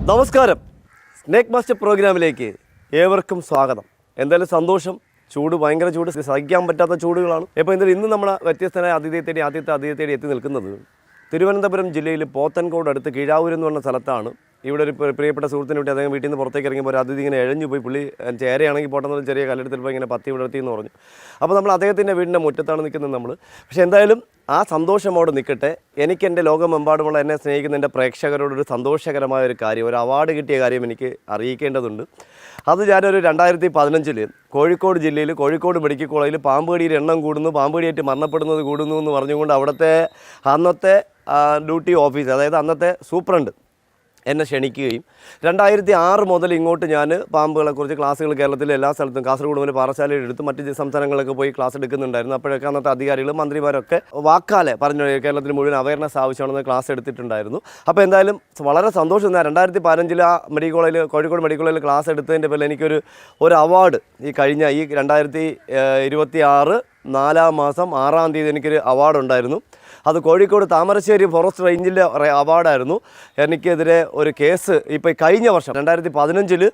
നമസ്കാരം. Snake master പ്രോഗ്രാമിലേക്ക് ഏവർക്കും സ്വാഗതം. എന്തായാലും സന്തോഷം. ഭയങ്കര ചൂട്, സഹിക്കാൻ പറ്റാത്ത ചൂടുകളാണ്. ഇപ്പോൾ എന്തായാലും ഇന്ന് നമ്മൾ വ്യത്യസ്തനായ ആദ്യത്തെ അതിഥിയെ എത്തി നിൽക്കുന്നത് തിരുവനന്തപുരം ജില്ലയിൽ പോത്തൻകോട് അടുത്ത് കീഴാവൂർ എന്ന് പറഞ്ഞ സ്ഥലത്താണ്. ഇവിടെ ഒരു പ്രിയപ്പെട്ട സുഹൃത്തിനെ വിട്ട് അദ്ദേഹം വീട്ടിൽ നിന്ന് പുറത്തേക്ക് ഇറങ്ങിയപ്പോൾ ഒരു അതിഥി ഇങ്ങനെ എഴഞ്ഞു പോയി. പുള്ളി ചേരയാണെങ്കിൽ പോട്ടെന്നുള്ള ചെറിയ കല്ലെടുത്തിപ്പോൾ ഇങ്ങനെ പത്തി വിടർത്തി എന്ന് പറഞ്ഞു. അപ്പോൾ നമ്മൾ അദ്ദേഹത്തിൻ്റെ വീടിൻ്റെ മുറ്റത്താണ് നിൽക്കുന്നത് നമ്മൾ. പക്ഷേ എന്തായാലും ആ സന്തോഷമോട് നിൽക്കട്ടെ. എനിക്ക് എൻ്റെ ലോകമെമ്പാടുമുള്ള എന്നെ സ്നേഹിക്കുന്ന എൻ്റെ പ്രേക്ഷകരോടൊരു സന്തോഷകരമായ ഒരു കാര്യം, ഒരു അവാർഡ് കിട്ടിയ കാര്യം എനിക്ക് അറിയിക്കേണ്ടതുണ്ട്. അത് ഞാനൊരു 2015 കോഴിക്കോട് ജില്ലയിൽ കോഴിക്കോട് മെഡിക്കൽ കോളേജിൽ പാമ്പുകടിയുടെ എണ്ണം കൂടുന്നു, പാമ്പുകടിയായിട്ട് മരണപ്പെടുന്നത് കൂടുന്നു എന്ന് പറഞ്ഞുകൊണ്ട് അന്നത്തെ ഡ്യൂട്ടി ഓഫീസർ, അതായത് അന്നത്തെ സൂപ്രണ്ട് എന്നെ ക്ഷണിക്കുകയും 2006 മുതൽ ഇങ്ങോട്ട് ഞാൻ പാമ്പുകളെക്കുറിച്ച് ക്ലാസ്സുകൾ കേരളത്തിലെ എല്ലാ സ്ഥലത്തും, കാസർഗോഡ് മുതൽ പാറശാലയിൽ എടുത്ത് മറ്റ് സംസ്ഥാനങ്ങളിലൊക്കെ പോയി ക്ലാസ് എടുക്കുന്നുണ്ടായിരുന്നു. അപ്പോഴൊക്കെ അന്നത്തെ അധികാരികളും മന്ത്രിമാരൊക്കെ വാക്കാലെ പറഞ്ഞു കേരളത്തിൽ മുഴുവൻ അവയർനെസ് ആവശ്യമാണെന്ന് ക്ലാസ് എടുത്തിട്ടുണ്ടായിരുന്നു. അപ്പോൾ എന്തായാലും വളരെ സന്തോഷം. 2015 ആ മെഡിക്കൽ കോളേജിൽ, കോഴിക്കോട് മെഡിക്കൽ കോളേജിൽ ക്ലാസ് എടുത്തതിൻ്റെ പേരിൽ എനിക്കൊരു അവാർഡ് ഈ 2026 4 മാസം 6-ാം തീയതി എനിക്കൊരു അവാർഡുണ്ടായിരുന്നു. അത് കോഴിക്കോട് താമരശ്ശേരി ഫോറസ്റ്റ് റേഞ്ചിലെ അവാർഡായിരുന്നു. എനിക്കെതിരെ ഒരു കേസ് ഇപ്പോൾ കഴിഞ്ഞ വർഷം 2015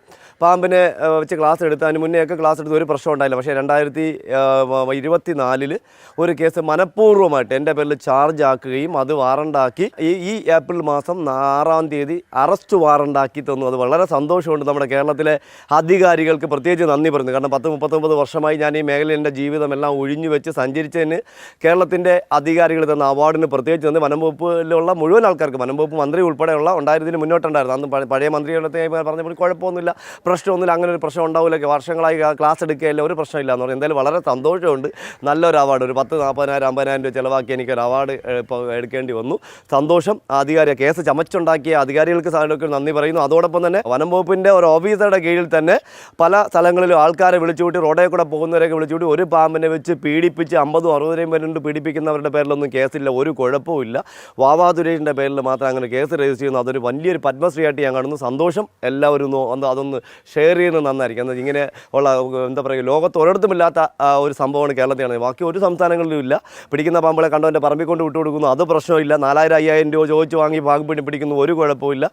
പാമ്പിനെ വെച്ച് ക്ലാസ് എടുത്ത്, അതിന് മുന്നേയൊക്കെ ക്ലാസ് എടുത്ത് ഒരു പ്രശ്നം ഉണ്ടായില്ല. പക്ഷേ 2024 ഒരു കേസ് മനഃപൂർവ്വമായിട്ട് എൻ്റെ പേരിൽ ചാർജ് ആക്കുകയും അത് വാറണ്ടാക്കി ഈ ഏപ്രിൽ മാസം 6-ാം തീയതി അറസ്റ്റ് വാറണ്ടാക്കി തന്നു. അത് വളരെ സന്തോഷമുണ്ട്. നമ്മുടെ കേരളത്തിലെ അധികാരികൾക്ക് പ്രത്യേകിച്ച് നന്ദി പറയുന്നു. കാരണം 10-39 വർഷമായി ഞാൻ ഈ മേഖലയിൽ എൻ്റെ ജീവിതമെല്ലാം ഒഴിഞ്ഞു വെച്ച് സഞ്ചരിച്ചതിന് കേരളത്തിൻ്റെ അധികാരികൾ തന്ന അവാർഡിന് പ്രത്യേകിച്ച് തന്നെ വനംവകുപ്പിലുള്ള മുഴുവൻ ആൾക്കാർക്ക്, വനംവകുപ്പ് മന്ത്രി ഉൾപ്പെടെയുള്ള ഉണ്ടായിരുന്നതിന് മുന്നോട്ടുണ്ടായിരുന്നു. അന്ന് പഴയ മന്ത്രിയുടെ പറഞ്ഞപ്പോൾ കുഴപ്പമൊന്നുമില്ല, പ്രശ്നമൊന്നുമില്ല, അങ്ങനെ ഒരു പ്രശ്നം ഉണ്ടാവില്ല, വർഷങ്ങളായി ക്ലാസ് എടുക്കുകയല്ല, ഒരു പ്രശ്നമില്ല എന്ന് പറഞ്ഞു. എന്തായാലും വളരെ സന്തോഷമുണ്ട്. നല്ലൊരു അവാർഡ്, ഒരു 10-40,000-50,000 രൂപ ചിലവാക്കി എനിക്കൊരു അവാർഡ് ഇപ്പോൾ എടുക്കേണ്ടി വന്നു. സന്തോഷം. അധികാരി കേസ് ചമച്ചുണ്ടാക്കിയ അധികാരികൾക്ക് നന്ദി പറയുന്നു. അതോടൊപ്പം തന്നെ വനംവകുപ്പിൻ്റെ ഒരു ഓഫീസറുടെ കീഴിൽ തന്നെ പല സ്ഥലങ്ങളിലും ആൾക്കാരെ വിളിച്ചുകൂട്ടി, റോഡേ കൂടെ പോകുന്നവരെയൊക്കെ വിളിച്ചുകൂട്ടി ഒരു പാമ്പിനെ വെച്ച് പീഡിപ്പിച്ച് 50-60 പേരുണ്ട് പീഡിപ്പിക്കുന്നവരുടെ പേരിലൊന്നും കേസില്ല, ഒരു കുഴപ്പമില്ല. വാവാതുരേഷിൻ്റെ പേരിൽ മാത്രം അങ്ങനെ കേസ് രജിസ്റ്റർ ചെയ്യുന്നു. അതൊരു വലിയൊരു പത്മശ്രീയായിട്ട് ഞാൻ കാണുന്നു. സന്തോഷം. എല്ലാവരും അതൊന്ന് ഷെയർ ചെയ്യുന്നത് നന്നായിരിക്കും. എന്നാൽ ഇങ്ങനെ ഉള്ള എന്താ പറയുക, ലോകത്ത് ഒരിടത്തുമില്ലാത്ത ഒരു സംഭവമാണ് കേരളത്തിൽ കാണുന്നത്. ബാക്കി ഒരു സംസ്ഥാനങ്ങളിലും ഇല്ല. പിടിക്കുന്ന പാമ്പുകളെ കണ്ടവൻ്റെ പറമ്പിൽ കൊണ്ട് വിട്ടുകൊടുക്കുന്നു, അത് പ്രശ്നമില്ല. 4,000-5,000 രൂപ ചോദിച്ചു വാങ്ങി പാമ്പ് പിടിക്കുന്നു, ഒരു കുഴപ്പമില്ല.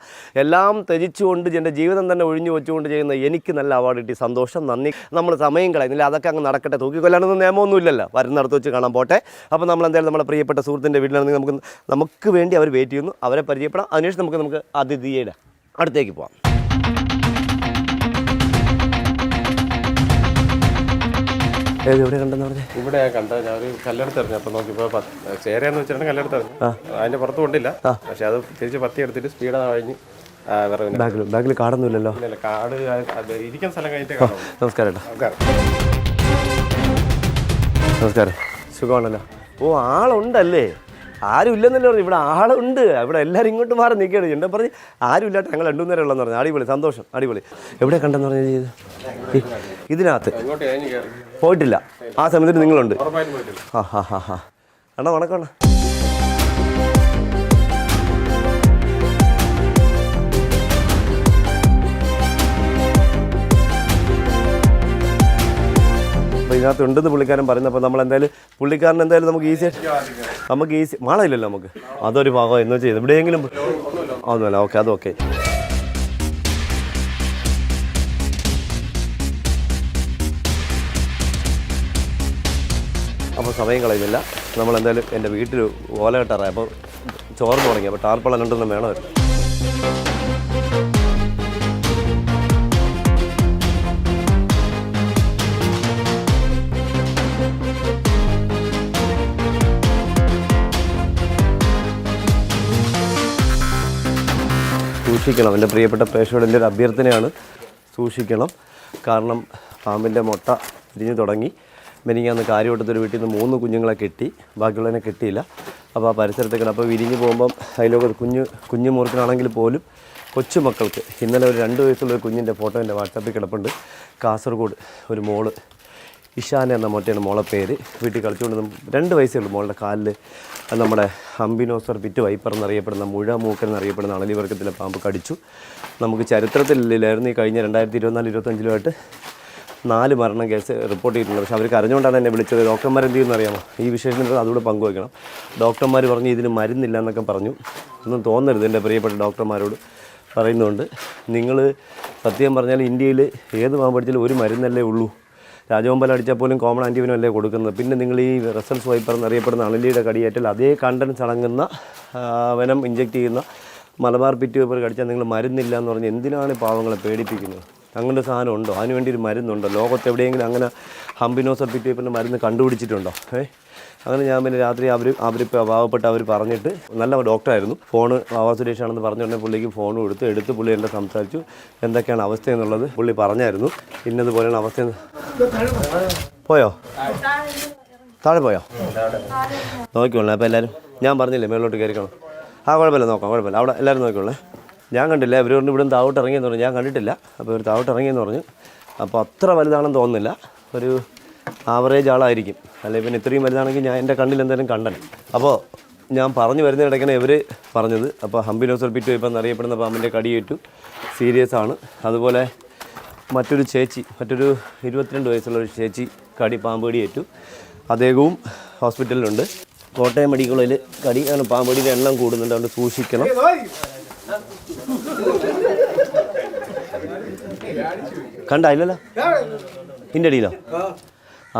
എല്ലാം ത്യജിച്ചുകൊണ്ട് എൻ്റെ ജീവിതം തന്നെ ഒഴിഞ്ഞു വെച്ചുകൊണ്ട് ചെയ്യുന്ന എനിക്ക് നല്ല അവാർഡ് കിട്ടി. സന്തോഷം, നന്ദി. നമ്മൾ സമയം കളയുന്നില്ല, അതൊക്കെ അങ്ങ് നടക്കട്ടെ. തൂക്കിക്കൊല്ലാനൊന്നും നിയമമൊന്നുമില്ലല്ലോ, വരുന്നിടത്ത് വെച്ച് കാണാൻ പോട്ടെ. അപ്പോൾ നമ്മൾ എന്തായാലും നമ്മുടെ പ്രിയപ്പെട്ട സുഹൃത്തിൻ്റെ വീട്ടിലാണെങ്കിൽ നമുക്ക് വേണ്ടി അവർ വെയിറ്റ് ചെയ്യുന്നു. അവരെ പരിചയപ്പെടാം. അതിനുശേഷം നമുക്ക് അതിഥിയുടെ അടുത്തേക്ക് പോകാം. എവിടെ കണ്ടെന്ന് പറഞ്ഞാൽ ഇവിടെ കണ്ട ഞാൻ ഒരു കല്ലെടുത്തെറിഞ്ഞു. അപ്പോൾ നോക്കിയപ്പോൾ ചേരയെന്ന് വെച്ചിട്ടുണ്ടെങ്കിൽ കല്ലെടുത്തെറിഞ്ഞു. അതിൻ്റെ പുറത്ത് കൊണ്ടില്ല, പക്ഷെ അത് തിരിച്ച് പത്തി എടുത്തിട്ട് സ്പീഡ് കഴിഞ്ഞ് ബാഗിൽ കാടൊന്നുമില്ലല്ലോ. കാട് ഇരിക്കുന്ന സ്ഥലം കഴിഞ്ഞിട്ട് കാണാം. നമസ്കാരം. നമസ്കാരം. സുഖമാണല്ലോ. ഓ, ആളുണ്ടല്ലേ? ആരും ഇല്ലെന്നല്ലേ പറഞ്ഞു. ഇവിടെ ആളുണ്ട്. ഇവിടെ എല്ലാവരും ഇങ്ങോട്ട് മാറി നിൽക്കുകയാണ്. എന്നെ പറഞ്ഞ് ആരും ഇല്ലാട്ട് ഞങ്ങൾ 2 നേരം ഉള്ളതെന്ന് പറഞ്ഞു. അടിപൊളി, സന്തോഷം, അടിപൊളി. എവിടെ കണ്ടെന്ന് പറഞ്ഞാൽ ഇതിനകത്ത് പോയിട്ടില്ല. ആ സമയത്ത് നിങ്ങളുണ്ട്. അണ്ണാ വണക്കം. അപ്പോൾ ഇതിനകത്ത് ഉണ്ടെന്ന് പുള്ളിക്കാരൻ പറയുന്നപ്പോൾ നമ്മളെന്തായാലും പുള്ളിക്കാരൻ എന്തായാലും നമുക്ക് ഈസി മാളയില്ലല്ലോ നമുക്ക്. അതൊരു ഭാഗം എന്ന് വെച്ചാൽ എവിടെയെങ്കിലും ഒന്നുമല്ല. ഓക്കെ, അതൊക്കെ. അപ്പോൾ സമയം കളയുന്നില്ല. നമ്മളെന്തായാലും എൻ്റെ വീട്ടിൽ ഓല കെട്ടാറായി. അപ്പോൾ ചോർന്ന് തുടങ്ങി. അപ്പോൾ ടാർപ്പളം 2 വേണമായിരുന്നു. സൂക്ഷിക്കണം. എൻ്റെ പ്രിയപ്പെട്ട പ്രേക്ഷകരുടെ ഒരു അഭ്യർത്ഥനയാണ്, സൂക്ഷിക്കണം. കാരണം പാമ്പിൻ്റെ മുട്ട വിരിഞ്ഞു തുടങ്ങി. മെനിങ്ങാന്ന് കാര്യവട്ടത്തൊരു വീട്ടിൽ നിന്ന് 3 കുഞ്ഞുങ്ങളെ കെട്ടി, ബാക്കിയുള്ളതിനെ കെട്ടിയില്ല. അപ്പോൾ ആ പരിസരത്തേക്കാണ്. അപ്പോൾ വിരിഞ്ഞ് പോകുമ്പം അതിലൊക്കെ കുഞ്ഞു മുറുക്കനാണെങ്കിൽ പോലും കൊച്ചുമക്കൾക്ക് ഇന്നലെ ഒരു 2 വയസ്സുള്ളൊരു കുഞ്ഞിൻ്റെ ഫോട്ടോ എൻ്റെ വാട്സാപ്പിൽ കിടപ്പുണ്ട്. കാസർഗോഡ് ഒരു മോള് ഇഷാന എന്ന മൊട്ടയാണ് മോളെ പേര്. വീട്ടിൽ കളിച്ചുകൊണ്ട് 2 വയസ്സേ ഉള്ളൂ. മോളുടെ കാലിൽ നമ്മുടെ അംബിനോസർ പിറ്റ് വൈപ്പർ എന്നറിയപ്പെടുന്ന മൂക്കൻ എന്നറിയപ്പെടുന്ന അണലിവർഗത്തിലെ പാമ്പ് കടിച്ചു. നമുക്ക് ചരിത്രത്തിലില്ലായിരുന്നു. ഈ കഴിഞ്ഞ 2024-25 4 മരണം കേസ് റിപ്പോർട്ട് ചെയ്തിട്ടുണ്ട്. പക്ഷേ അവർക്ക് അറിഞ്ഞുകൊണ്ടാണ് എന്നെ വിളിച്ചത്. ഡോക്ടർമാർ എന്ത് ചെയ്യുമെന്ന് അറിയാമോ? ഈ വിഷയത്തിൽ അതുകൂടെ പങ്കുവയ്ക്കണം. ഡോക്ടർമാർ പറഞ്ഞു ഇതിന് മരുന്നില്ല എന്നൊക്കെ പറഞ്ഞു. ഒന്നും തോന്നരുത് എൻ്റെ പ്രിയപ്പെട്ട ഡോക്ടർമാരോട്. പറയുന്നുണ്ട്. നിങ്ങൾ സത്യം പറഞ്ഞാൽ ഇന്ത്യയിൽ ഏത് പാമ്പ് കടിച്ചാലും ഒരു മരുന്നല്ലേ ഉള്ളൂ. രാജവമ്പല അടിച്ചാൽ പോലും കോമൺ ആൻറ്റിവെനം അല്ലേ കൊടുക്കുന്നത്. പിന്നെ നിങ്ങൾ ഈ റസൽസ് വൈപ്പർ എന്നറിയപ്പെടുന്ന അണലിയുടെ കടിയേറ്റാൽ അതേ കണ്ടൻസ് അടങ്ങുന്ന വെനം ഇഞ്ചെക്റ്റ് ചെയ്യുന്ന മലബാർ പിറ്റ് വൈപ്പർ കടിച്ചാൽ നിങ്ങൾ മരുന്നില്ല എന്ന് പറഞ്ഞ് എന്തിനാണ് പാവങ്ങളെ പേടിപ്പിക്കുന്നത്? അങ്ങനെ സാധനം ഉണ്ടോ? അതിന് വേണ്ടി ഒരു മരുന്നുണ്ടോ? ലോകത്ത് എവിടെയെങ്കിലും അങ്ങനെ ഹംബിനോസർ പിറ്റ് വൈപ്പറിൻ്റെ മരുന്ന് കണ്ടുപിടിച്ചിട്ടുണ്ടോ? അങ്ങനെ ഞാൻ പിന്നെ രാത്രി അവരിപ്പോൾ പാവപ്പെട്ട് അവർ പറഞ്ഞിട്ട് നല്ല ഡോക്ടറായിരുന്നു. ഫോണ് ആവാസ് സുരേഷാണെന്ന് പറഞ്ഞുകൊണ്ടേ പുള്ളിക്ക് ഫോൺ എടുത്ത് പുള്ളി എൻ്റെ സംസാരിച്ചു എന്തൊക്കെയാണ് അവസ്ഥ എന്നുള്ളത് പുള്ളി പറഞ്ഞായിരുന്നു. ഇന്നതുപോലെയാണ് അവസ്ഥ. പോയോ? താഴെ പോയോ? നോക്കിക്കോളേ. അപ്പോൾ എല്ലാവരും ഞാൻ പറഞ്ഞില്ലേ മേളിലോട്ട് കയറിക്കണം. കുഴപ്പമില്ല, നോക്കാം, കുഴപ്പമില്ല. അവിടെ എല്ലാവരും നോക്കിക്കോളേ. ഞാൻ കണ്ടില്ല. ഇവർ കൊണ്ട് ഇവിടുന്ന് താവോട്ട് ഇറങ്ങിയെന്ന് പറഞ്ഞു. ഞാൻ കണ്ടിട്ടില്ല. അപ്പോൾ ഇവർ താവോട്ട് ഇറങ്ങിയെന്ന് പറഞ്ഞു. അപ്പോൾ അത്ര വലുതാണെന്ന് തോന്നുന്നില്ല. ഒരു ആവറേജ് ആളായിരിക്കും. അല്ലെങ്കിൽ പിന്നെ ഇത്രയും വലുതാണെങ്കിൽ ഞാൻ എൻ്റെ കണ്ണിൽ എന്തായാലും കണ്ടനെ. അപ്പോൾ ഞാൻ പറഞ്ഞു വരുന്നതിനിടയ്ക്കാണ് ഇവർ പറഞ്ഞത്. അപ്പോൾ ഹംബിനോസർ പിറ്റ് വൈപ്പർ എന്നറിയപ്പെടുന്ന പാമ്പിൻ്റെ കടിയേറ്റു, സീരിയസ് ആണ്. അതുപോലെ മറ്റൊരു 22 വയസ്സുള്ള ഒരു ചേച്ചി പാമ്പ് കടിയേറ്റു. അദ്ദേഹവും ഹോസ്പിറ്റലിലുണ്ട്. കോട്ടയം മെഡിക്കൽ കോളേജിൽ കടിയാണ്. പാമ്പ് കടിയുടെ എണ്ണം കൂടുന്നുണ്ട്, അതുകൊണ്ട് സൂക്ഷിക്കണം. കണ്ടില്ലല്ലോ ഇതിൻ്റെ അടിയിലോ?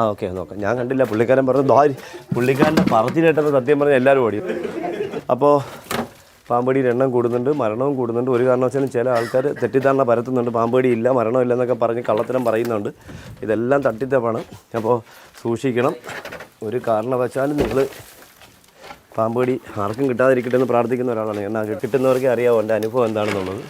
ഓക്കെ, നോക്കാം. ഞാൻ കണ്ടില്ല. പുള്ളിക്കാരൻ പറഞ്ഞു. പുള്ളിക്കാരൻ്റെ പറച്ചിലേട്ടപ്പോൾ സത്യം പറഞ്ഞാൽ എല്ലാവരും ഓടി. അപ്പോൾ പാമ്പടിയുടെ എണ്ണം കൂടുന്നുണ്ട്, മരണവും കൂടുന്നുണ്ട്. ഒരു കാരണവശാലും ചില ആൾക്കാർ തെറ്റിദ്ധാരണ പരത്തുന്നുണ്ട്. പാമ്പടി ഇല്ല, മരണമില്ല എന്നൊക്കെ പറഞ്ഞ് കള്ളത്തരം പറയുന്നുണ്ട്. ഇതെല്ലാം തട്ടിത്തപ്പാണ്. അപ്പോൾ സൂക്ഷിക്കണം. ഒരു കാരണവശാലും നിങ്ങൾ പാമ്പടി ആർക്കും കിട്ടാതിരിക്കട്ടെ എന്ന് പ്രാർത്ഥിക്കുന്ന ഒരാളാണ്. എന്നാൽ കിട്ടുന്നവർക്കേ അറിയാമോ എൻ്റെ അനുഭവം എന്താണെന്നുള്ളത്.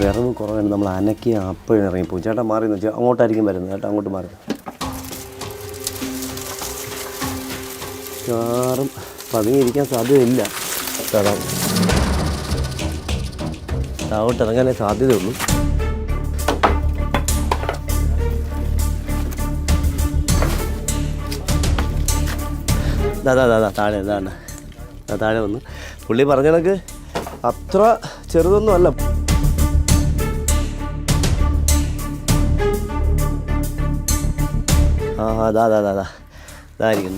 വിറവ് കുറവാണ്. നമ്മൾ അനക്കി അപ്പോഴും ഇറങ്ങിപ്പോയി. ചേട്ടാ മാറിയെന്ന് വെച്ചാൽ അങ്ങോട്ടായിരിക്കും വരുന്നത്. ചേട്ടാ അങ്ങോട്ട് മാറി. കാറും പതുങ്ങിയിരിക്കാൻ സാധ്യതയില്ല. താവോട്ട് ഇറങ്ങാനേ സാധ്യതയുള്ളൂ. താഴെ താഴെ വന്നു. പുള്ളി പറഞ്ഞ കണക്ക് അത്ര ചെറുതൊന്നും അല്ല. ഇതായിരിക്കും.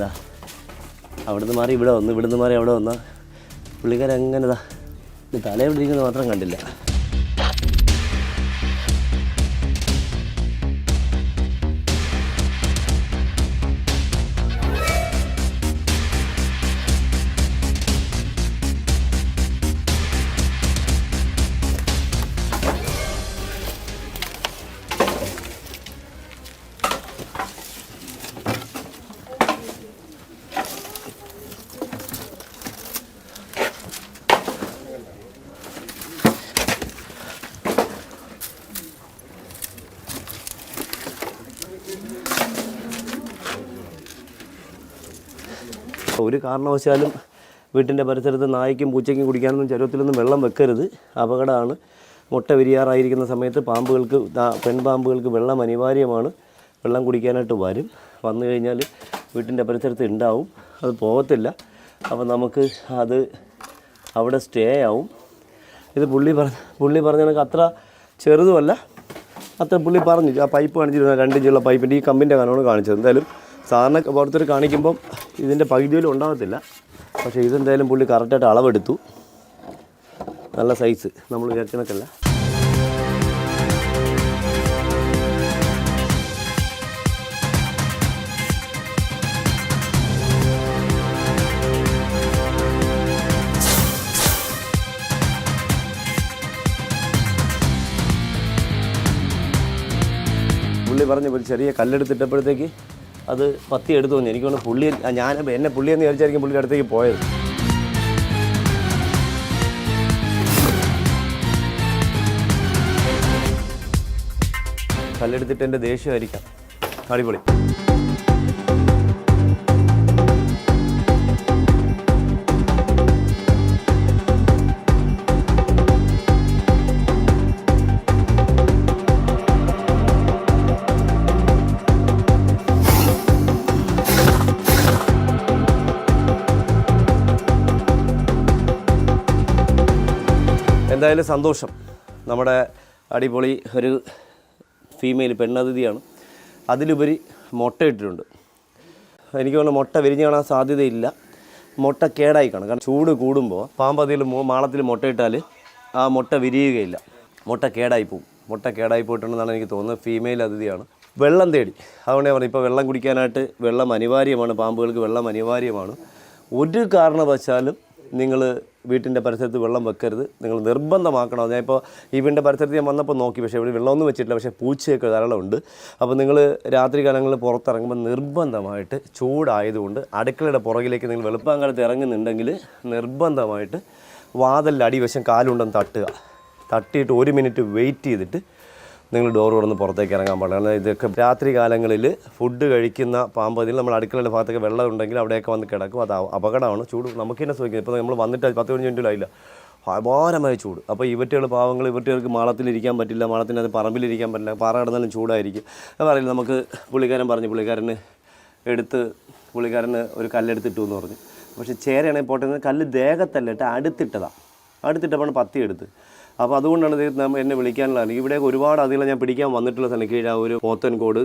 അവിടുന്ന് മാറി ഇവിടെ വന്നു, ഇവിടുന്ന് മാറി അവിടെ വന്നാൽ പുള്ളിക്കാരെങ്ങനെ തലയെവിടെ ഇരിക്കുന്നത് മാത്രം കണ്ടില്ല. ഒരു കാരണവശാലും വീട്ടിൻ്റെ പരിസരത്ത് നായ്ക്കും പൂച്ചയ്ക്കും കുടിക്കാനൊന്നും ചരുവത്തിലൊന്നും വെള്ളം വെക്കരുത്. അപകടമാണ്. മുട്ട വിരിയാറായിരിക്കുന്ന സമയത്ത് പെൺപാമ്പുകൾക്ക് വെള്ളം അനിവാര്യമാണ്. വെള്ളം കുടിക്കാനായിട്ട് വന്നു കഴിഞ്ഞാൽ വീട്ടിൻ്റെ പരിസരത്ത് ഉണ്ടാവും. അത് പോകത്തില്ല. അപ്പോൾ നമുക്ക് അത് അവിടെ സ്റ്റേ ആവും. ഇത് പുള്ളി പറഞ്ഞ കണക്ക് അത്ര ചെറുതുമല്ല. അത്ര പുള്ളി പറഞ്ഞു. ആ പൈപ്പ് കാണിച്ചിരുന്ന 2 ഇഞ്ചുള്ള പൈപ്പിൻ്റെ ഈ കമ്പിൻ്റെ കനമാണ് കാണിച്ചത്. എന്തായാലും സാധാരണ പുറത്തൊരു കാണിക്കുമ്പം ഇതിൻ്റെ പകുതിയിലും ഉണ്ടാകത്തില്ല. പക്ഷേ ഇതെന്തായാലും പുള്ളി കറക്റ്റായിട്ട് അളവെടുത്തു. നല്ല സൈസ്, നമ്മൾ വിചാരിച്ചതൊക്കെയല്ല. പുള്ളി പറഞ്ഞ ഒരു ചെറിയ കല്ലെടുത്തിട്ടപ്പോഴത്തേക്ക് അത് പത്തി എടുത്തു തോന്നി. എനിക്ക് തോന്നുന്നു പുള്ളിയെന്ന് വിചാരിച്ചായിരിക്കും പുള്ളിയുടെ അടുത്തേക്ക് പോയത്. കല്ലെടുത്തിട്ട് എൻ്റെ ദേഷ്യമായിരിക്കാം. അടിപൊളി. എന്തായാലും സന്തോഷം. നമ്മുടെ അടിപൊളി ഒരു ഫീമെയിൽ പെണ്ണതിഥിയാണ്. അതിലുപരി മുട്ട ഇട്ടിട്ടുണ്ട്. എനിക്ക് തോന്നുന്നു മുട്ട വിരിഞ്ഞ് കാണാൻ സാധ്യതയില്ല. മുട്ട കേടായി കാണും. കാരണം ചൂട് കൂടുമ്പോൾ പാമ്പതിൽ മാളത്തിൽ മുട്ടയിട്ടാൽ ആ മുട്ട വിരിയുകയില്ല, മുട്ട കേടായി പോവും. മുട്ട കേടായി പോയിട്ടുണ്ടെന്നാണ് എനിക്ക് തോന്നുന്നത്. ഫീമെയിൽ അതിഥിയാണ്. വെള്ളം തേടി, അതുകൊണ്ട് ഞാൻ പറഞ്ഞു ഇപ്പോൾ വെള്ളം കുടിക്കാനായിട്ട് വെള്ളം അനിവാര്യമാണ്. പാമ്പുകൾക്ക് വെള്ളം അനിവാര്യമാണ്. ഒരു കാരണവശാലും നിങ്ങൾ വീട്ടിൻ്റെ പരിസരത്ത് വെള്ളം വെക്കരുത്. നിങ്ങൾ നിർബന്ധമാക്കണം. ഞാനിപ്പോൾ ഈ വീടിൻ്റെ പരിസരത്ത് ഞാൻ വന്നപ്പോൾ നോക്കി, പക്ഷേ ഇവിടെ വെള്ളമൊന്നും വെച്ചിട്ടില്ല. പക്ഷേ പൂച്ചയൊക്കെ ധാരാളം ഉണ്ട്. അപ്പോൾ നിങ്ങൾ രാത്രി കാലങ്ങളിൽ പുറത്തിറങ്ങുമ്പോൾ നിർബന്ധമായിട്ട് ചൂടായതുകൊണ്ട് അടുക്കളയുടെ പുറകിലേക്ക് നിങ്ങൾ വെളുപ്പാങ്കാലത്ത് ഇറങ്ങുന്നുണ്ടെങ്കിൽ നിർബന്ധമായിട്ട് വാതിലിൻ്റെ അടിവശം കാലുണ്ടെന്ന് തട്ടിയിട്ട് 1 മിനിറ്റ് വെയിറ്റ് ചെയ്തിട്ട് നിങ്ങൾ ഡോർ തുറന്ന് പുറത്തേക്ക് ഇറങ്ങാൻ പാടില്ല. കാരണം ഇതൊക്കെ രാത്രി കാലങ്ങളിൽ ഫുഡ് കഴിക്കുന്ന പാമ്പതിൽ നമ്മൾ അടുക്കളയുടെ ഭാഗത്തൊക്കെ വെള്ളം ഉണ്ടെങ്കിൽ അവിടെയൊക്കെ വന്ന് കിടക്കും. അത് അപകടമാണ്. ചൂട് നമുക്ക് തന്നെ സൂചിക്കുന്നത്. ഇപ്പോൾ നമ്മൾ വന്നിട്ട് 10-15 മിനിറ്റിലായില്ല, അപാരമായ ചൂട്. അപ്പോൾ ഇവറ്റുകൾക്ക് മാളത്തിലിരിക്കാൻ പറ്റില്ല, മാളത്തിനകത്ത് പറമ്പിലിരിക്കാൻ പറ്റില്ല. പാറ കിടന്നാലും ചൂടായിരിക്കും. പറയില്ല, നമുക്ക് പുള്ളിക്കാരൻ ഒരു കല്ലെടുത്തിട്ടു എന്ന് പറഞ്ഞു. പക്ഷേ ചേരയാണെങ്കിൽ പോട്ടെ, കല്ല് ദേഹത്തല്ലിട്ട് അടുത്തിട്ടപ്പോൾ പത്തിയെടുത്ത്. അപ്പോൾ അതുകൊണ്ടാണ് എന്നെ വിളിക്കാനുള്ള. ഇവിടെ ഒരുപാട് അതികളെ ഞാൻ പിടിക്കാൻ വന്നിട്ടുള്ള സ്ഥലം കീഴ ഒരു പോത്തൻകോട്,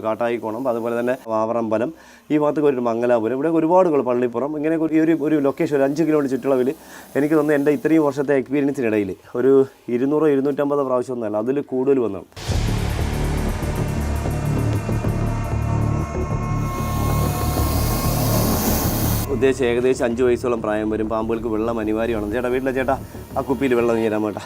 കാട്ടായിക്കോണം, അതുപോലെ തന്നെ വാവറമ്പലം, ഈ ഭാഗത്തൊക്കെ ഒരു മംഗലാപുരം, ഇവിടെ ഒരുപാട് പള്ളിപ്പുറം, ഇങ്ങനെ ഒരു ലൊക്കേഷൻ ഒരു 5 കിലോമീറ്റർ ചുറ്റളവിൽ എനിക്ക് തോന്നുന്നു എൻ്റെ ഇത്രയും വർഷത്തെ എക്സ്പീരിയൻസിനിടയിൽ ഒരു 200-250 പ്രാവശ്യം ഒന്നല്ല, അതിൽ കൂടുതൽ വന്നാണ്. ഉദ്ദേശിച്ച് ഏകദേശം 5 വയസ്സോളം പ്രായം വരും. പാമ്പുകൾക്ക് വെള്ളം അനിവാര്യമാണ്. ചേട്ടാ ആ കുപ്പിയിൽ വെള്ളം നീരാൻ വേണ്ട.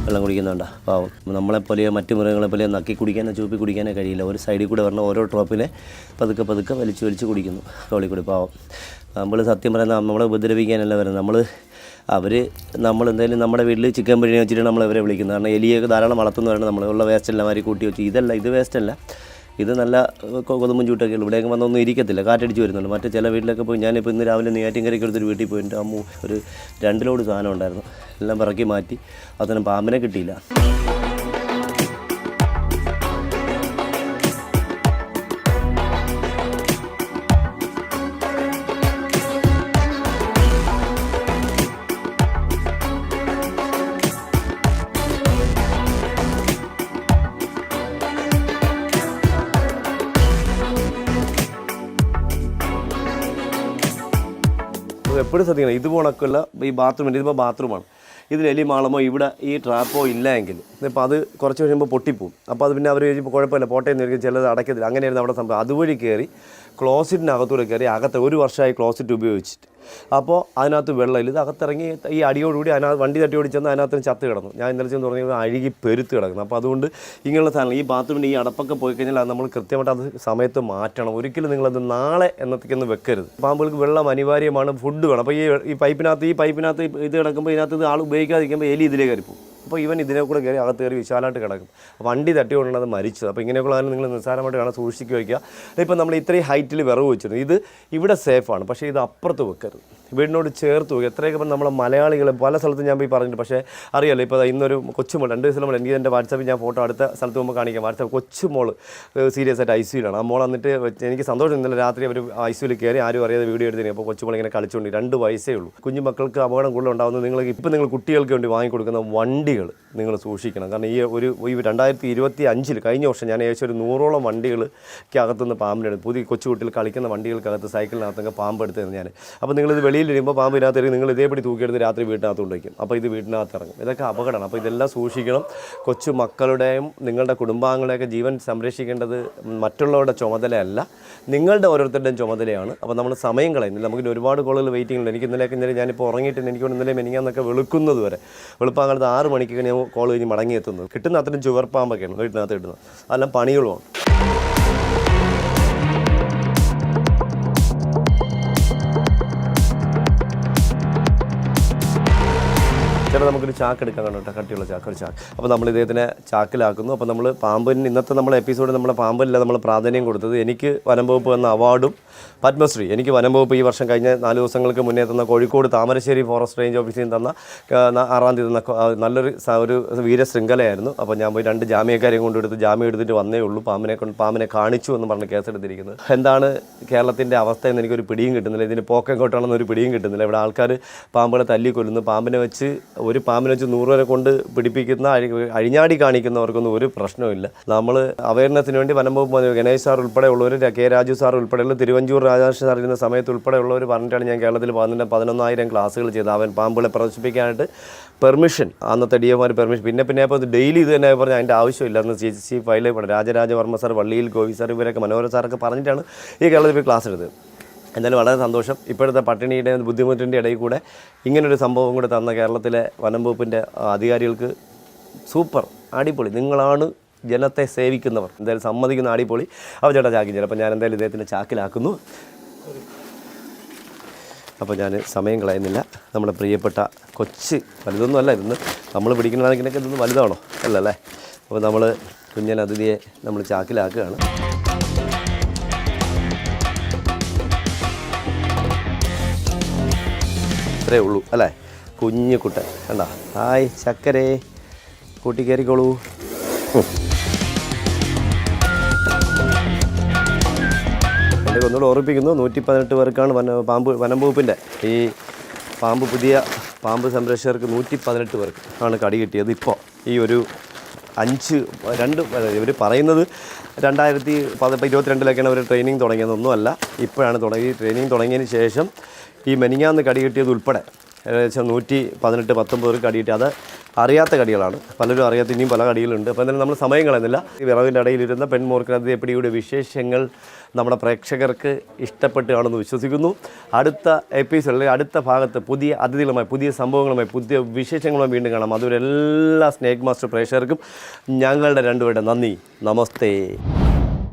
വെള്ളം കുടിക്കുന്നുണ്ടോ പാവം. നമ്മളെപ്പോലെയോ മറ്റു മൃഗങ്ങളെപ്പോലെയോ നക്കി കുടിക്കാനോ ചൂപ്പി കുടിക്കാനോ കഴിയില്ല. ഒരു സൈഡിൽ കൂടെ വരണ ഓരോ ഡ്രോപ്പിനെ പതുക്കെ വലിച്ചു കുടിക്കുന്നു. തോളിക്കൂടി പാവം. നമ്മൾ സത്യം പറയുന്നത് നമ്മളെ ഉപദ്രവിക്കാനല്ല വരുന്നത്. നമ്മളെന്തായാലും നമ്മുടെ വീട്ടിൽ ചിക്കൻ ബിരിയാണി വെച്ചിട്ട് നമ്മൾ ഇവരെ വിളിക്കുന്നത്. കാരണം എലിയൊക്കെ ധാരാളം വളർത്തുന്ന പറയുന്നത് നമ്മളുള്ള വേസ്റ്റെല്ലാം മാതിരി കൂട്ടി വെച്ച്. ഇത് വേസ്റ്റല്ല, ഇത് നല്ല കൊതുമ്പും ചൂട്ടൊക്കെ ഉള്ളൂ. ഇവിടെയൊക്കെ വന്നൊന്നും ഇരിക്കത്തില്ല, കാറ്റടിച്ച് വരുന്നുള്ളൂ. മറ്റേ ചില വീട്ടിലൊക്കെ പോയി, ഞാനിപ്പോൾ ഇന്ന് രാവിലെ നെയ്യാറ്റിൻകരയ്ക്ക് എടുത്തൊരു വീട്ടിൽ പോയിട്ട് ഒരു 2 ലോഡ് സാധനം ഉണ്ടായിരുന്നു. എല്ലാം പിറക്കി മാറ്റി. അതിന് പാമ്പിനെ കിട്ടിയില്ല. എപ്പോഴും ശ്രദ്ധിക്കണം. ഇത് പോണക്കല്ല ഈ ബാത്റൂമിൻ്റെ, ഇതിപ്പോൾ ബാത്റൂമാണ്. ഇതിൽ എലി മാളമോ ഇവിടെ ഈ ട്രാപ്പോ ഇല്ല എങ്കിൽ ഇപ്പോൾ അത് കുറച്ച് കഴിയുമ്പോൾ പൊട്ടിപ്പോവും. അപ്പോൾ അത് പിന്നെ അവർ കഴിയുമ്പോൾ കുഴപ്പമില്ല, പോട്ടയെന്ന് ചോദിക്കും, ചിലത് അടയ്ക്കത്തില്ല. അങ്ങനെയായിരുന്നു അവിടെ സംഭവം. അതുവഴി കയറി ക്ലോസറ്റിനകത്തൂടെ കയറി 1 വർഷമായി ക്ലോസറ്റ് ഉപയോഗിച്ചിട്ട്. അപ്പോൾ അതിനകത്ത് വെള്ളമില്ല. ഇത് അകത്തിറങ്ങി ഈ അടിയോടുകൂടി വണ്ടി തട്ടി ഓടിച്ചെന്ന് അതിനകത്ത് ചത്ത് കിടന്നു. ഞാൻ ഇന്നലെ ചെന്ന് തുടങ്ങിയത് അഴുകി പെരുത്ത് കിടക്കുന്നു. അപ്പോൾ അതുകൊണ്ട് ഇങ്ങനെയുള്ള സാധനം ഈ ബാത്റൂമിൻ്റെ ഈ അടപ്പൊക്കെ പോയി കഴിഞ്ഞാൽ അത് നമ്മൾ കൃത്യമായിട്ട് അത് സമയത്ത് മാറ്റണം. ഒരിക്കലും നിങ്ങളത് നാളെ എന്നത്തേക്കൊന്നും വെക്കരുത്. പാമ്പുകൾക്ക് വെള്ളം അനിവാര്യമാണ്, ഫുഡ് വേണം. അപ്പോൾ ഈ പൈപ്പിനകത്ത് ഇത് കിടക്കുമ്പോൾ ഇതിനകത്ത് ആൾ ഉപയോഗിക്കാതിരിക്കുമ്പോൾ എലി ഇതിലേക്ക് കയറിപ്പോവും. അപ്പോൾ ഇവൻ ഇതിനെ കൂടെ കയറി അകത്ത് കയറി വിശാലമായിട്ട് കിടക്കും. വണ്ടി തട്ടി കൊണ്ടാണ് അത് മരിച്ചത്. അപ്പോൾ ഇങ്ങനെയൊക്കെയുള്ള കാര്യം നിങ്ങൾ നിസ്സാരമായിട്ട് കാണാൻ സൂക്ഷിച്ച് വയ്ക്കുക. ഇപ്പം നമ്മൾ ഇത്രയും ഹൈറ്റിൽ വിറവ് വെച്ചിരുന്നു. ഇത് ഇവിടെ സേഫാണ്, പക്ഷേ ഇത് അപ്പുറത്ത് വെക്കരുത്. വീടിനോട് ചേർത്ത് വെക്കുക. എത്രയൊക്കെ ഇപ്പം നമ്മളെ മലയാളികൾ പല സ്ഥലത്തും ഞാൻ പോയി പറഞ്ഞിട്ട്, പക്ഷേ അറിയാലോ ഇപ്പോൾ ഇന്നൊരു കൊച്ചുമോൾ 2 ദിവസം എനിക്ക് എൻ്റെ വാട്സാപ്പിൽ ഞാൻ ഫോട്ടോ അടുത്ത സ്ഥലത്ത് പോകുമ്പോൾ കാണിക്കാം. വാട്സാപ്പ് കൊച്ചുമോൾ സീരിയസ് ആയിട്ട് ICUലാണ്. ആ മോൾ വന്നിട്ട് എനിക്ക് സന്തോഷം. ഇന്നലെ രാത്രി അവർ ICUവിൽ കയറി ആരും അറിയാതെ വീഡിയോ എടുത്തിന്. അപ്പോൾ കൊച്ചുമോൾ ഇങ്ങനെ കളിച്ചുകൊണ്ട് 2 വയസ്സേ ഉള്ളൂ. കുഞ്ഞു മക്കൾക്ക് അപകടം കൂടുതൽ ഉണ്ടാകുന്നത് നിങ്ങൾ കുട്ടികൾക്ക് വേണ്ടി വാങ്ങിക്കൊടുക്കുന്ന വണ്ടികൾ നിങ്ങൾ സൂക്ഷിക്കണം. കാരണം ഈ 2025 കഴിഞ്ഞ വർഷം ഞാൻ ഏകദേശം ഒരു 100ഓളം വണ്ടികൾക്ക് അകത്തുനിന്ന് പാമ്പിനെടുത്ത്, പുതിയ കൊച്ചുകുട്ടികൾ കളിക്കുന്ന വണ്ടികൾക്കകത്ത് സൈക്കിളിനകത്തൊക്കെ പാമ്പ് എടുത്തത് ഞാൻ. അപ്പോൾ നിങ്ങളിത് വെളിയിലിരുമ്പോൾ പാമ്പ് ഇതിനകത്ത് നിങ്ങൾ ഇതേപടി തൂക്കിയെടുത്ത് രാത്രി വീട്ടിനകത്ത് കൊണ്ടുവയ്ക്കും. അപ്പോൾ ഇത് വീട്ടിനകത്ത് ഇറങ്ങും. ഇതൊക്കെ അപകടമാണ്. അപ്പോൾ ഇതെല്ലാം സൂക്ഷിക്കണം. കൊച്ചു മക്കളുടെയും നിങ്ങളുടെ കുടുംബാംഗങ്ങളുടെയൊക്കെ ജീവൻ സംരക്ഷിക്കേണ്ടത് മറ്റുള്ളവരുടെ ചുമതലയല്ല, നിങ്ങളുടെ ഓരോരുത്തരുടെയും ചുമതലയാണ്. അപ്പോൾ നമ്മൾ സമയം കളയുന്നില്ല. നമുക്ക് ഒരുപാട് കോളുകൾ വെയിറ്റിംഗ് ഉണ്ട്. ഇന്നലെ ഞാനിപ്പോൾ ഉറങ്ങിയിട്ട് എനിക്ക് ഇന്നലെ മെനിങ്ങാന്നൊക്കെ വെളുക്കുന്നത് വരെ വെളുപ്പാങ്കാലത്ത് 6 മണിക്കൊക്കെ ഞാൻ കോൾ കഴിഞ്ഞ് മടങ്ങിയെത്തുന്നത്. കിട്ടുന്ന അത്രയും ചുവർപ്പാമ്പൊക്കെയാണ് വീട്ടിനകത്ത് കിട്ടുന്നത്. അതെല്ലാം പണികളുമാണ്. ചേട്ടാ നമുക്കൊരു ചാക്ക് എടുക്കാൻ കണ്ടോ, കട്ടിയുള്ള ചാക്ക്, ഒരു ചാക്ക്. അപ്പോൾ നമ്മൾ ഇദ്ദേഹത്തിനെ ചാക്കിലാക്കുന്നു. അപ്പോൾ നമ്മൾ പാമ്പിന് ഇന്നത്തെ നമ്മളെ എപ്പിസോഡ് നമ്മളെ പാമ്പില്ല നമ്മൾ പ്രാധാന്യം കൊടുത്തത്. എനിക്ക് വനം വകുപ്പ് എന്ന അവാർഡും പത്മശ്രീ എനിക്ക് വനം വകുപ്പ് ഈ വർഷം കഴിഞ്ഞ 4 ദിവസങ്ങൾക്ക് മുന്നേ തന്ന കോഴിക്കോട് താമരശ്ശേരി ഫോറസ്റ്റ് റേഞ്ച് ഓഫീസിൽ നിന്ന് തന്ന 6-ാം തീയതി തന്ന നല്ലൊരു വീരശൃംഖലയായിരുന്നു. അപ്പോൾ ഞാൻ പോയി 2 ജാമ്യക്കാരെയും കൊണ്ടെടുത്ത് ജാമ്യം എടുത്തിട്ട് വന്നേ ഉള്ളൂ. പാമ്പിനെ കാണിച്ചു എന്ന് പറഞ്ഞ് കേസെടുത്തിരിക്കുന്നത്. എന്താണ് കേരളത്തിൻ്റെ അവസ്ഥ എന്ന് എനിക്കൊരു പിടിയും കിട്ടുന്നില്ല. ഇതിന് പോക്കെങ്ങോട്ടാണെന്നൊരു പിടിയും കിട്ടുന്നില്ല. ഇവിടെ ആൾക്കാർ പാമ്പുകളെ തല്ലിക്കൊല്ലുന്നു. പാമ്പിനെ വെച്ച് 100 വരെ കൊണ്ട് പിടിപ്പിക്കുന്ന അഴിഞ്ഞാടി കാണിക്കുന്നവർക്കൊന്നും ഒരു പ്രശ്നമില്ല. നമ്മൾ അവയർനെസ്സിന് വേണ്ടി വനം വകുപ്പ് ഗണേഷ് സാർ ഉൾപ്പെടെയുള്ളവർ, കെ രാജു സാർ ഉൾപ്പെടെയുള്ള, തിരുവഞ്ചൂർ രാധാകൃഷ്ണൻ സാർ ഇരുന്ന സമയത്ത് ഉൾപ്പെടെയുള്ളവർ പറഞ്ഞിട്ടാണ് ഞാൻ കേരളത്തിൽ 11,000 ക്ലാസ്സുകൾ ചെയ്തത്. അവൻ പാമ്പുകളെ പ്രദർശിപ്പിക്കാനായിട്ട് പെർമിഷൻ, അന്നത്തെ DMമാർ പെർമിഷൻ. പിന്നെ അപ്പോൾ ഡെയിലി ഇത് തന്നെ പറഞ്ഞാൽ അതിൻ്റെ ആവശ്യമില്ല. അന്ന് ചീഫ് ഫയൽ രാജരാജവർമ്മ സാർ, വള്ളിയിൽ ഗോവി സാർ, ഇവരൊക്കെ മനോഹര സാറൊക്കെ പറഞ്ഞിട്ടാണ് ഈ കേരളത്തിൽ പോയി ക്ലാസ് എടുത്തത്. എന്തായാലും വളരെ സന്തോഷം. ഇപ്പോഴത്തെ പട്ടിണിയുടെ ബുദ്ധിമുട്ടിൻ്റെ ഇടയിൽ കൂടെ ഇങ്ങനൊരു സംഭവം കൂടെ തന്ന കേരളത്തിലെ വനം വകുപ്പിൻ്റെ അധികാരികൾക്ക് സൂപ്പർ, അടിപൊളി. നിങ്ങളാണ് ജനത്തെ സേവിക്കുന്നവർ. എന്തായാലും സമ്മതിക്കുന്ന അടിപൊളി. അപ്പോൾ ചേട്ടാ ചാക്കി ചേട്ടാ. അപ്പോൾ ഞാൻ എന്തായാലും ഇദ്ദേഹത്തിൻ്റെ ചാക്കിലാക്കുന്നു. അപ്പോൾ ഞാൻ സമയം കളയുന്നില്ല. നമ്മുടെ പ്രിയപ്പെട്ട കൊച്ച്, വലുതൊന്നും അല്ല ഇന്ന് നമ്മൾ പിടിക്കുന്നതാണെങ്കിലൊക്കെ ഇതൊന്നും വലുതാണോ അല്ലല്ലേ. അപ്പോൾ നമ്മൾ കുഞ്ഞൻ അതിഥിയെ നമ്മൾ ചാക്കിലാക്കുകയാണ്. ഇത്രയേ ഉള്ളൂ അല്ലേ, കുഞ്ഞു കുട്ടൻ കണ്ട. ഹായ് ചക്കരേ, കൂട്ടി കയറിക്കോളൂ. എൻ്റെ ഒന്നുകൂടെ ഓർമ്മിപ്പിക്കുന്നു, 118 പേർക്കാണ് വനം വകുപ്പിൻ്റെ ഈ പുതിയ പാമ്പ് സംരക്ഷകർക്ക് 118 പേർക്ക് ആണ് കടി കിട്ടിയത്. ഇപ്പോൾ ഈ ഒരു 2 ഇവർ പറയുന്നത് 2022 അവർ ട്രെയിനിങ് തുടങ്ങിയതൊന്നുമല്ല, ഇപ്പോഴാണ് ട്രെയിനിങ് തുടങ്ങിയതിന് ശേഷം ഈ മെനിങ്ങാന്ന് കടി കിട്ടിയത് ഉൾപ്പെടെ ഏകദേശം 118-19 പേർക്ക് കടി കിട്ടി. അത് അറിയാത്ത കടികളാണ്, പലരും അറിയാത്ത ഇനിയും പല കടികളുണ്ട്. അപ്പോൾ എന്തായാലും നമ്മൾ സമയം കളയുന്നില്ല. ഈ വിറവിൻ്റെ ഇടയിലിരുന്ന പെൺമോർക്കിനതിഥിയെ പിടിയുടെ വിശേഷങ്ങൾ നമ്മുടെ പ്രേക്ഷകർക്ക് ഇഷ്ടപ്പെട്ട് കാണുമെന്ന് വിശ്വസിക്കുന്നു. അടുത്ത എപ്പിസോഡിൽ അടുത്ത ഭാഗത്ത് പുതിയ അതിഥികളുമായി, പുതിയ സംഭവങ്ങളുമായി, പുതിയ വിശേഷങ്ങളുമായി വീണ്ടും കാണാം. അതുവരെ എല്ലാ സ്നേക് മാസ്റ്റർ പ്രേക്ഷകർക്കും ഞങ്ങളുടെ 2 പേരുടെ നന്ദി, നമസ്തേ.